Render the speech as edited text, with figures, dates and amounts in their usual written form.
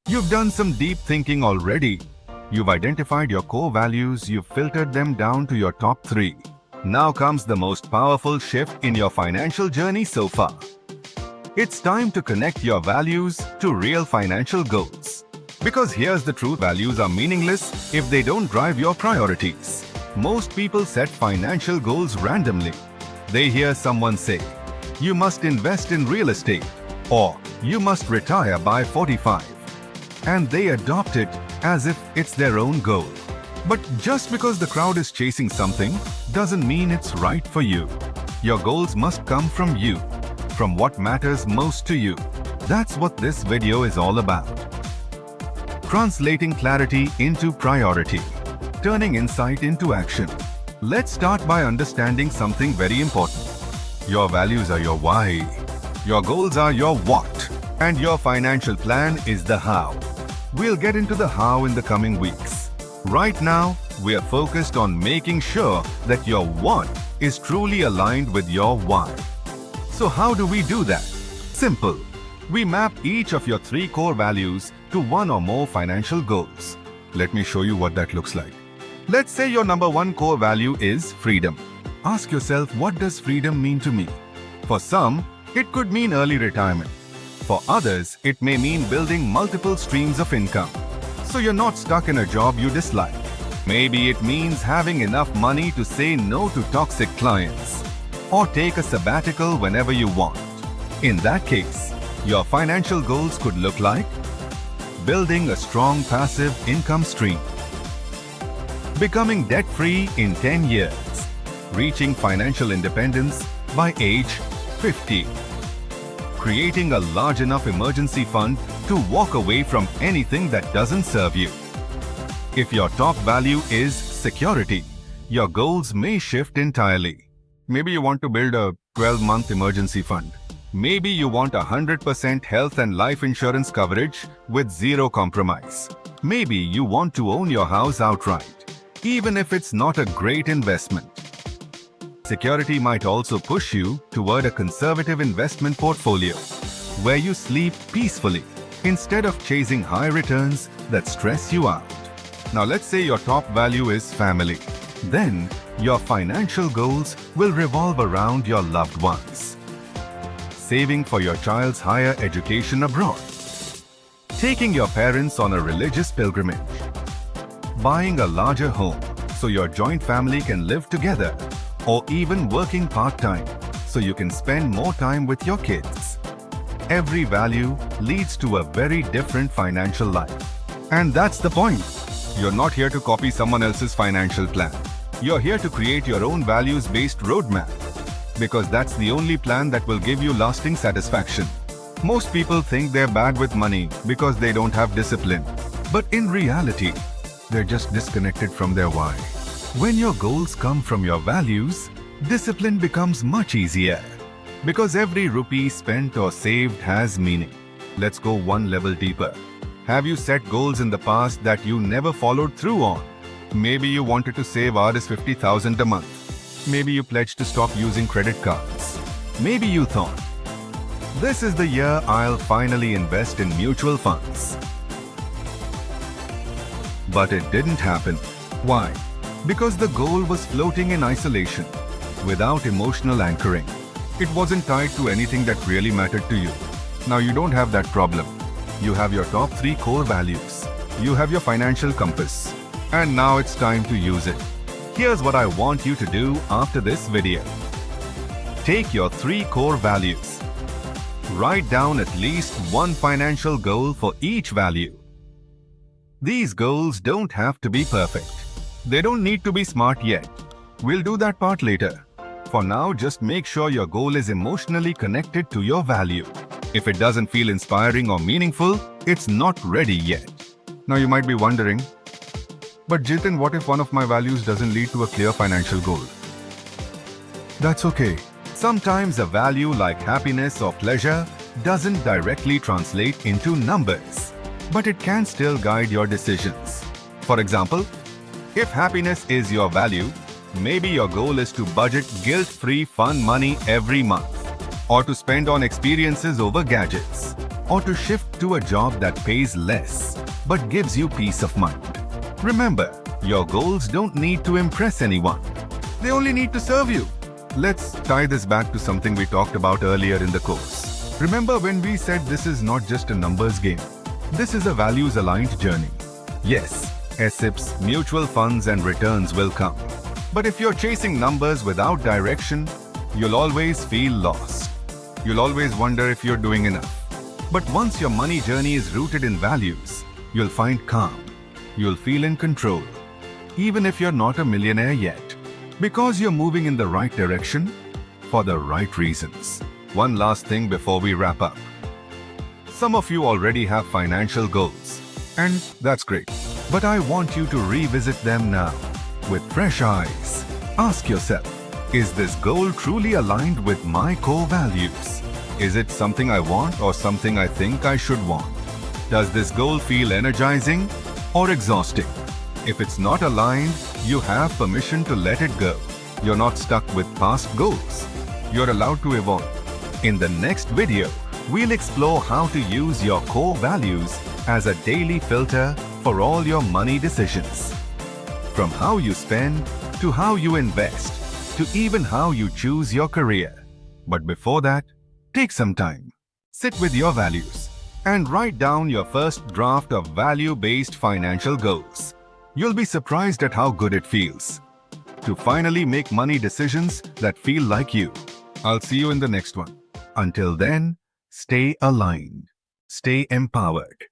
You've done some deep thinking already. You've identified your core values, you've filtered them down to your top 3. Now comes the most powerful shift in your financial journey so far. It's time to connect your values to real financial goals. Because here's the truth, values are meaningless if they don't drive your priorities. Most people set financial goals randomly. They hear someone say, "You must invest in real estate," or "You must retire by 45." And they adopt it as if it's their own goal. But just because the crowd is chasing something doesn't mean it's right for you. Your goals must come from you, from what matters most to you. That's what this video is all about. Translating clarity into priority. Turning insight into action. Let's start by understanding something very important. Your values are your why. Your goals are your what. And your financial plan is the how. We'll get into the how in the coming weeks. Right now, we are focused on making sure that your what is truly aligned with your why. So how do we do that? Simple. We map each of your 3 core values to one or more financial goals. Let me show you what that looks like. Let's say your number 1 core value is freedom. Ask yourself, what does freedom mean to me? For some, it could mean early retirement. For others, it may mean building multiple streams of income, so you're not stuck in a job you dislike. Maybe it means having enough money to say no to toxic clients, or take a sabbatical whenever you want. In that case, your financial goals could look like building a strong passive income stream, becoming debt-free in 10 years, reaching financial independence by age 50, creating a large enough emergency fund to walk away from anything that doesn't serve you. If your top value is security, your goals may shift entirely. Maybe you want to build a 12-month emergency fund. Maybe you want 100% health and life insurance coverage with zero compromise. Maybe you want to own your house outright, even if it's not a great investment. Security might also push you toward a conservative investment portfolio, where you sleep peacefully instead of chasing high returns that stress you out. Now let's say your top value is family. Then your financial goals will revolve around your loved ones. Saving for your child's higher education abroad. Taking your parents on a religious pilgrimage. Buying a larger home so your joint family can live together. Or even working part-time so you can spend more time with your kids. Every value leads to a very different financial life. And that's the point. You're not here to copy someone else's financial plan. You're here to create your own values-based roadmap, because that's the only plan that will give you lasting satisfaction. Most people think they're bad with money because they don't have discipline. But in reality, they're just disconnected from their why. When your goals come from your values, discipline becomes much easier, because every rupee spent or saved has meaning. Let's go one level deeper. Have you set goals in the past that you never followed through on? Maybe you wanted to save Rs 50,000 a month. Maybe you pledged to stop using credit cards. Maybe you thought, "This is the year I'll finally invest in mutual funds." But it didn't happen. Why? Because the goal was floating in isolation, without emotional anchoring. It wasn't tied to anything that really mattered to you. Now you don't have that problem. You have your top 3 core values. You have your financial compass. And now it's time to use it. Here's what I want you to do after this video. Take your 3 core values. Write down at least one financial goal for each value. These goals don't have to be perfect. They don't need to be smart yet. We'll do that part later. For now, just make sure your goal is emotionally connected to your value. If it doesn't feel inspiring or meaningful, it's not ready yet. Now you might be wondering, but Jiten, what if one of my values doesn't lead to a clear financial goal? That's okay. Sometimes a value like happiness or pleasure doesn't directly translate into numbers, but it can still guide your decisions. For example, if happiness is your value, maybe your goal is to budget guilt-free fun money every month, or to spend on experiences over gadgets. or to shift to a job that pays less but gives you peace of mind. Remember, your goals don't need to impress anyone. They only need to serve you. Let's tie this back to something we talked about earlier in the course. Remember when we said this is not just a numbers game? This is a values-aligned journey. Yes, SIPs, mutual funds and returns will come. But if you're chasing numbers without direction, you'll always feel lost. You'll always wonder if you're doing enough. But once your money journey is rooted in values, you'll find calm. You'll feel in control, even if you're not a millionaire yet. Because you're moving in the right direction for the right reasons. One last thing before we wrap up. Some of you already have financial goals, and that's great. But I want you to revisit them now with fresh eyes. Ask yourself, is this goal truly aligned with my core values? Is it something I want or something I think I should want? Does this goal feel energizing or exhausting? If it's not aligned, you have permission to let it go. You're not stuck with past goals. You're allowed to evolve. In the next video, we'll explore how to use your core values as a daily filter for all your money decisions. From how you spend, to how you invest, to even how you choose your career. But before that, take some time, sit with your values, and write down your first draft of value-based financial goals. You'll be surprised at how good it feels to finally make money decisions that feel like you. I'll see you in the next one. Until then, stay aligned, stay empowered.